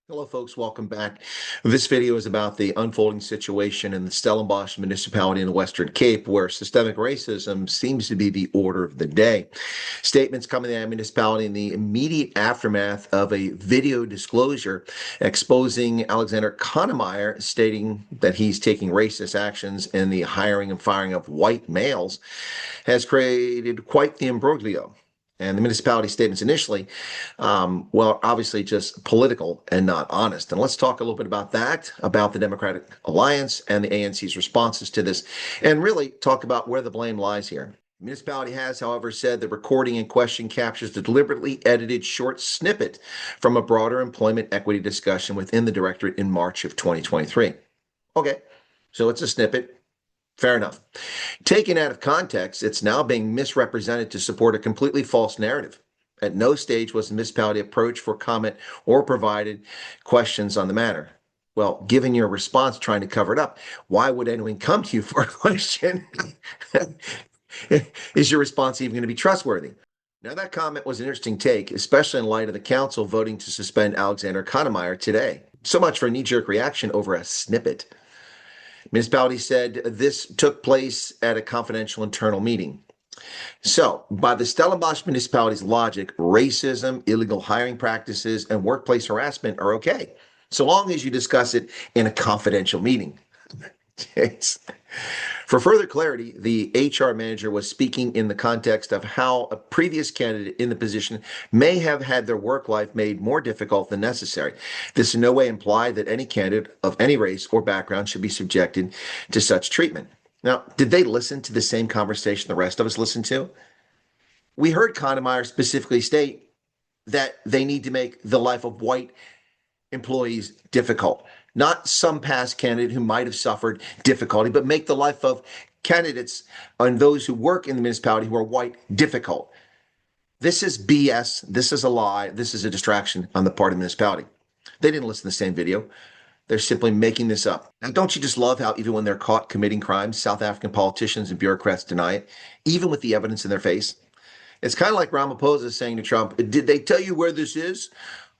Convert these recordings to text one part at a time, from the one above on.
Hello, folks. Welcome back. This video is about the unfolding situation in the Stellenbosch Municipality in the Western Cape, where systemic racism seems to be the order of the day. Statements coming to that municipality in the immediate aftermath of a video disclosure exposing Alexander Kannemeyer, stating that he's taking racist actions in the hiring and firing of white males, has created quite the imbroglio. And the municipality statements initially, well, obviously just political and not honest. And let's talk a little bit about that, about the Democratic Alliance and the ANC's responses to this, and really talk about where the blame lies here. The municipality has, however, said the recording in question captures the deliberately edited short snippet from a broader employment equity discussion within the directorate in March of 2023. Okay, so it's a snippet. Fair enough. Taken out of context, it's now being misrepresented to support a completely false narrative. At no stage was the municipality approached for comment or provided questions on the matter. Well, given your response trying to cover it up, why would anyone come to you for a question? Is your response even going to be trustworthy? Now, that comment was an interesting take, especially in light of the council voting to suspend Alexander Kannemeyer today. So much for a knee-jerk reaction over a snippet. Municipality said this took place at a confidential internal meeting. So, by the Stellenbosch municipality's logic, racism, illegal hiring practices, and workplace harassment are okay, so long as you discuss it in a confidential meeting. For further clarity, the HR manager was speaking in the context of how a previous candidate in the position may have had their work life made more difficult than necessary. This in no way implied that any candidate of any race or background should be subjected to such treatment. Now, did they listen to the same conversation the rest of us listened to? We heard Kannemeyer specifically state that they need to make the life of white employees difficult. Not some past candidate who might have suffered difficulty, but make the life of candidates and those who work in the municipality who are white difficult. This is BS. This is a lie. This is a distraction on the part of the municipality. They didn't listen to the same video. They're simply making this up. Now, don't you just love how even when they're caught committing crimes, South African politicians and bureaucrats deny it, even with the evidence in their face? It's kind of like Ramaphosa saying to Trump, "Did they tell you where this is?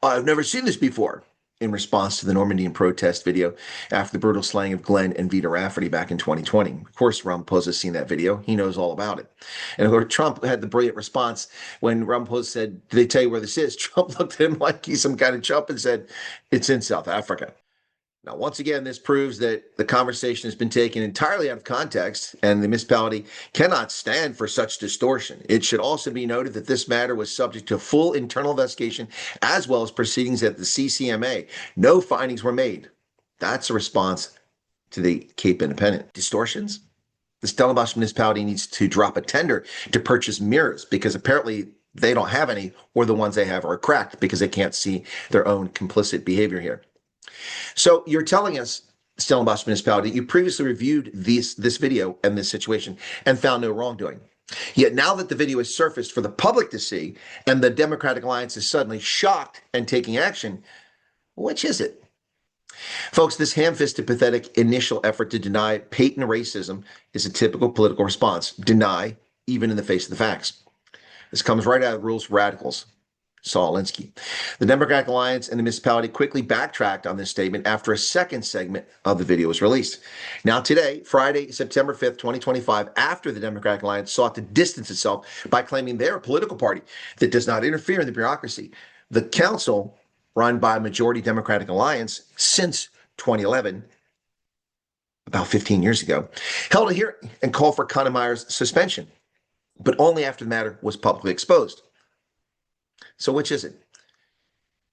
I've never seen this before," in response to the Normandian protest video after the brutal slaying of Glenn and Vita Rafferty back in 2020. Of course, Ramaphosa has seen that video. He knows all about it. And of course, Trump had the brilliant response when Ramaphosa said, "Did they tell you where this is?" Trump looked at him like he's some kind of chump and said, "It's in South Africa." Now, once again, this proves that the conversation has been taken entirely out of context, and the municipality cannot stand for such distortion. It should also be noted that this matter was subject to full internal investigation as well as proceedings at the CCMA. No findings were made. That's a response to the Cape Independent. Distortions? The Stellenbosch municipality needs to drop a tender to purchase mirrors because apparently they don't have any, or the ones they have are cracked because they can't see their own complicit behavior here. So you're telling us, Stellenbosch Municipality, you previously reviewed this video and this situation and found no wrongdoing. Yet now that the video is surfaced for the public to see and the Democratic Alliance is suddenly shocked and taking action, which is it? Folks, this ham-fisted, pathetic initial effort to deny patent racism is a typical political response. Deny, even in the face of the facts. This comes right out of rules for radicals. Saul Alinsky. The Democratic Alliance and the municipality quickly backtracked on this statement after a second segment of the video was released. Now today, Friday, September 5th, 2025, after the Democratic Alliance sought to distance itself by claiming they're a political party that does not interfere in the bureaucracy, the council, run by a majority Democratic Alliance since 2011, about 15 years ago, held a hearing and called for Kannemeyer's suspension, but only after the matter was publicly exposed. So which is it?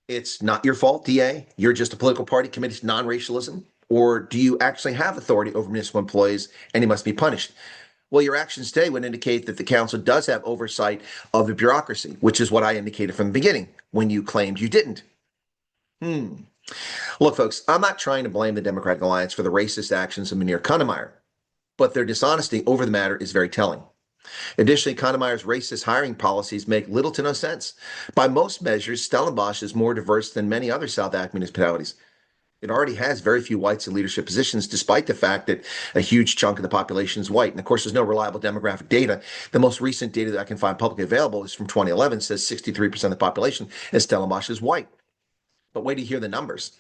It's not your fault, DA. You're just a political party committed to non-racialism? Or do you actually have authority over municipal employees and he must be punished? Well, your actions today would indicate that the council does have oversight of the bureaucracy, which is what I indicated from the beginning when you claimed you didn't. Look, folks, I'm not trying to blame the Democratic Alliance for the racist actions of Mynheer Kannemeyer, but their dishonesty over the matter is very telling. Additionally, Kannemeyer's racist hiring policies make little to no sense. By most measures, Stellenbosch is more diverse than many other South African municipalities. It already has very few whites in leadership positions, despite the fact that a huge chunk of the population is white. And of course, there's no reliable demographic data. The most recent data that I can find publicly available is from 2011, says 63% of the population in Stellenbosch is white. But wait to hear the numbers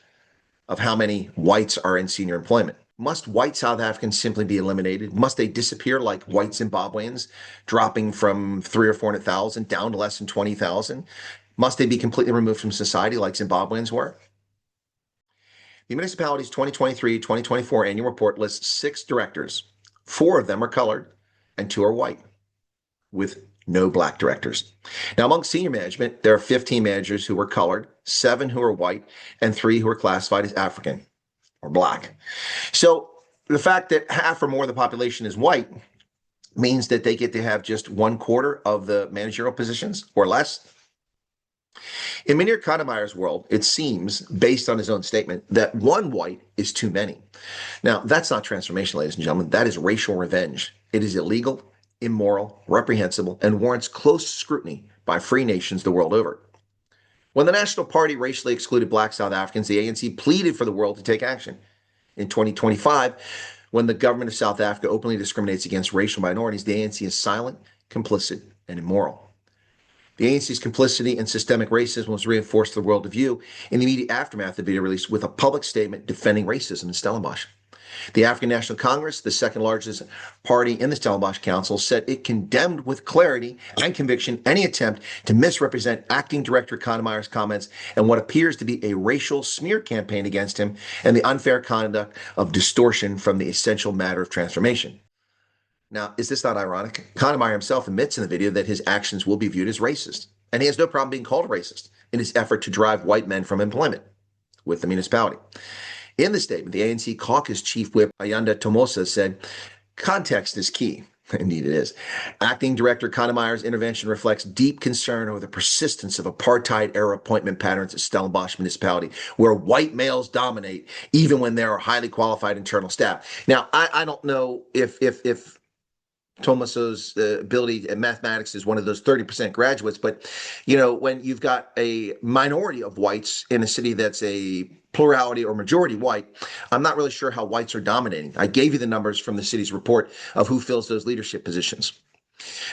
of how many whites are in senior employment. Must white South Africans simply be eliminated? Must they disappear like white Zimbabweans, dropping from 300,000 or 400,000 down to less than 20,000? Must they be completely removed from society like Zimbabweans were? The municipality's 2023-2024 annual report lists 6 directors. 4 of them are colored and 2 are white, with no black directors. Now, among senior management, there are 15 managers who were colored, 7 who are white, and 3 who are classified as African or black. So the fact that half or more of the population is white means that they get to have just 1/4 of the managerial positions or less. In Mynheer Kannemeyer's world, it seems, based on his own statement, that 1 white is too many. Now, that's not transformation, ladies and gentlemen. That is racial revenge. It is illegal, immoral, reprehensible, and warrants close scrutiny by free nations the world over. When the National Party racially excluded black South Africans, the ANC pleaded for the world to take action. In 2025, when the government of South Africa openly discriminates against racial minorities, the ANC is silent, complicit, and immoral. The ANC's complicity in systemic racism was reinforced to the world of view in the immediate aftermath of the video release with a public statement defending racism in Stellenbosch. The African National Congress, the second largest party in the Stellenbosch Council, said it condemned with clarity and conviction any attempt to misrepresent Acting Director Kannemeyer's comments and what appears to be a racial smear campaign against him and the unfair conduct of distortion from the essential matter of transformation. Now, is this not ironic? Kannemeyer himself admits in the video that his actions will be viewed as racist, and he has no problem being called racist in his effort to drive white men from employment with the municipality. In the statement, the ANC caucus chief whip Ayanda Tomosa said, "Context is key." Indeed it is. Acting Director Kannemeyer's intervention reflects deep concern over the persistence of apartheid-era appointment patterns at Stellenbosch Municipality, where white males dominate even when there are highly qualified internal staff. Now, I don't know if Tomaso's ability in mathematics is one of those 30% graduates, but when you've got a minority of whites in a city that's a plurality or majority white, I'm not really sure how whites are dominating. I gave you the numbers from the city's report of who fills those leadership positions.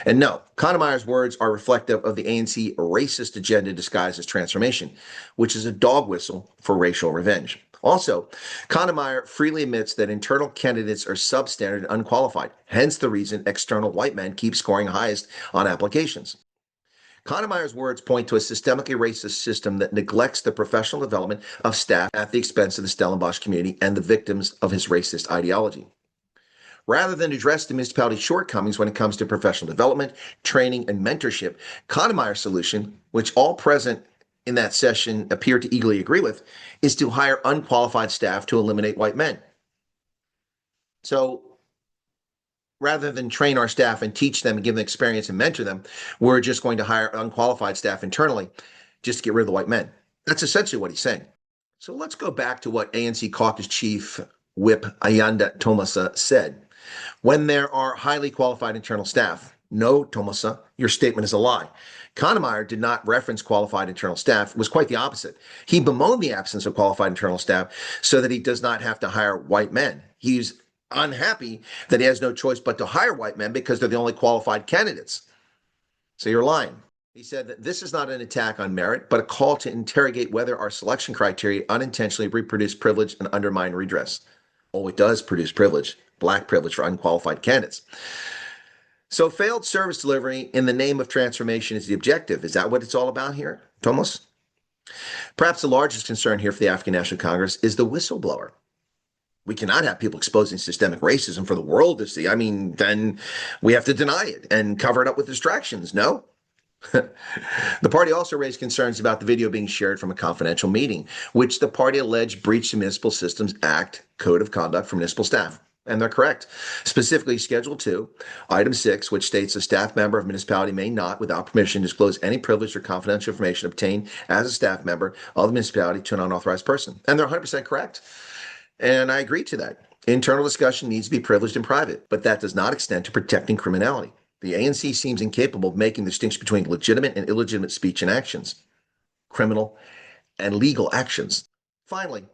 And no, Kannemeyer's words are reflective of the ANC racist agenda disguised as transformation, which is a dog whistle for racial revenge. Also, Kannemeyer freely admits that internal candidates are substandard and unqualified, hence the reason external white men keep scoring highest on applications. Kannemeyer's words point to a systemically racist system that neglects the professional development of staff at the expense of the Stellenbosch community and the victims of his racist ideology. Rather than address the municipality's shortcomings when it comes to professional development, training, and mentorship, Kannemeyer's solution, which all present in that session appear to eagerly agree with, is to hire unqualified staff to eliminate white men. So rather than train our staff and teach them and give them experience and mentor them, we're just going to hire unqualified staff internally just to get rid of the white men. That's essentially what he's saying. So let's go back to what ANC caucus chief whip Ayanda Tomosa said. When there are highly qualified internal staff, no, Tomosa, your statement is a lie. Kannemeyer did not reference qualified internal staff. It was quite the opposite. He bemoaned the absence of qualified internal staff so that he does not have to hire white men. He's unhappy that he has no choice but to hire white men because they're the only qualified candidates. So you're lying. He said that this is not an attack on merit, but a call to interrogate whether our selection criteria unintentionally reproduce privilege and undermine redress. Oh, it does produce privilege, black privilege for unqualified candidates. So failed service delivery in the name of transformation is the objective. Is that what it's all about here, Thomas? Perhaps the largest concern here for the African National Congress is the whistleblower. We cannot have people exposing systemic racism for the world to see. I mean, then we have to deny it and cover it up with distractions, no? The party also raised concerns about the video being shared from a confidential meeting, which the party alleged breached the Municipal Systems Act Code of Conduct for Municipal Staff. And they're correct. Specifically, Schedule 2, Item 6, which states a staff member of a municipality may not, without permission, disclose any privileged or confidential information obtained as a staff member of the municipality to an unauthorized person. And they're 100% correct. And I agree to that. Internal discussion needs to be privileged and private, but that does not extend to protecting criminality. The ANC seems incapable of making the distinction between legitimate and illegitimate speech and actions, criminal and legal actions. Finally,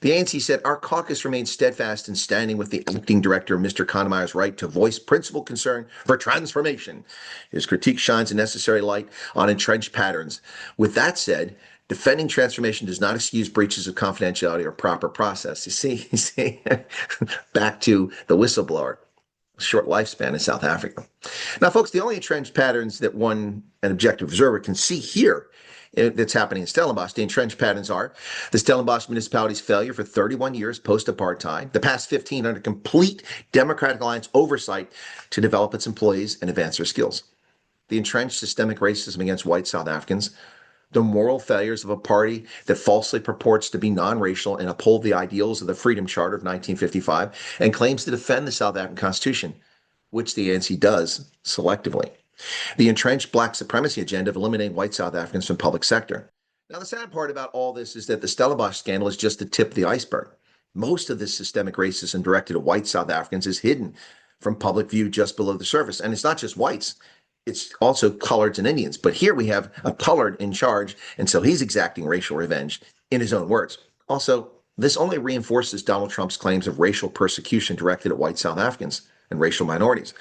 the ANC said, our caucus remains steadfast in standing with the acting director, Mr. Kannemeyer's right to voice principal concern for transformation. His critique shines a necessary light on entrenched patterns. With that said, Defending transformation does not excuse breaches of confidentiality or proper process. You see, back to the whistleblower, short lifespan in South Africa. Now, folks, the only entrenched patterns that an objective observer can see here that's happening in Stellenbosch, the entrenched patterns are the Stellenbosch Municipality's failure for 31 years post-apartheid, the past 15 under complete Democratic Alliance oversight to develop its employees and advance their skills, the entrenched systemic racism against white South Africans, the moral failures of a party that falsely purports to be non-racial and uphold the ideals of the Freedom Charter of 1955 and claims to defend the South African Constitution, which the ANC does selectively. The entrenched black supremacy agenda of eliminating white South Africans from public sector. Now, the sad part about all this is that the Stellenbosch scandal is just the tip of the iceberg. Most of this systemic racism directed at white South Africans is hidden from public view just below the surface. And it's not just whites. It's also coloreds and Indians. But here we have a colored in charge, and so he's exacting racial revenge in his own words. Also, this only reinforces Donald Trump's claims of racial persecution directed at white South Africans and racial minorities.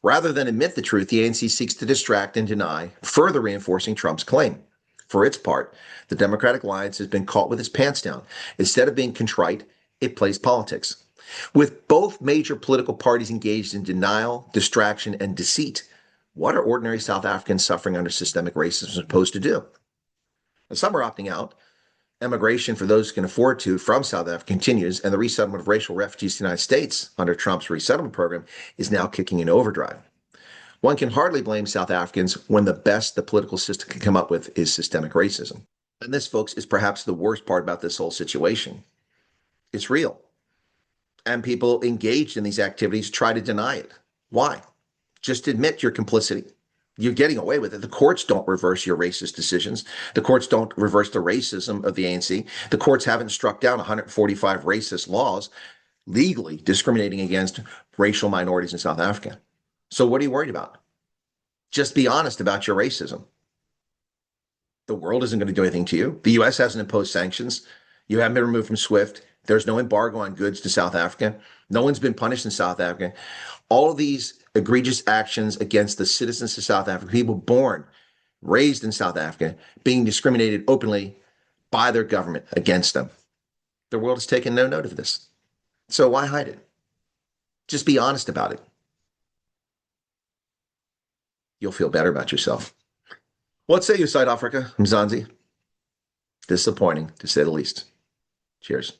Rather than admit the truth, the ANC seeks to distract and deny, further reinforcing Trump's claim. For its part, the Democratic Alliance has been caught with its pants down. Instead of being contrite, it plays politics. With both major political parties engaged in denial, distraction, and deceit, what are ordinary South Africans suffering under systemic racism supposed to do? And some are opting out. Immigration for those who can afford to from South Africa continues, and the resettlement of racial refugees to the United States under Trump's resettlement program is now kicking in overdrive. One can hardly blame South Africans when the best the political system can come up with is systemic racism. And this, folks, is perhaps the worst part about this whole situation. It's real. And people engaged in these activities try to deny it. Why? Just admit your complicity. You're getting away with it. The courts don't reverse your racist decisions. The courts don't reverse the racism of the ANC. The courts haven't struck down 145 racist laws legally discriminating against racial minorities in South Africa. So what are you worried about? Just be honest about your racism. The world isn't going to do anything to you. The U.S. hasn't imposed sanctions. You haven't been removed from SWIFT. There's no embargo on goods to South Africa. No one's been punished in South Africa. All of these egregious actions against the citizens of South Africa, people born, raised in South Africa, being discriminated openly by their government against them. The world has taken no note of this. So why hide it? Just be honest about it. You'll feel better about yourself. What say you, South Africa, Mzansi? Disappointing, to say the least. Cheers.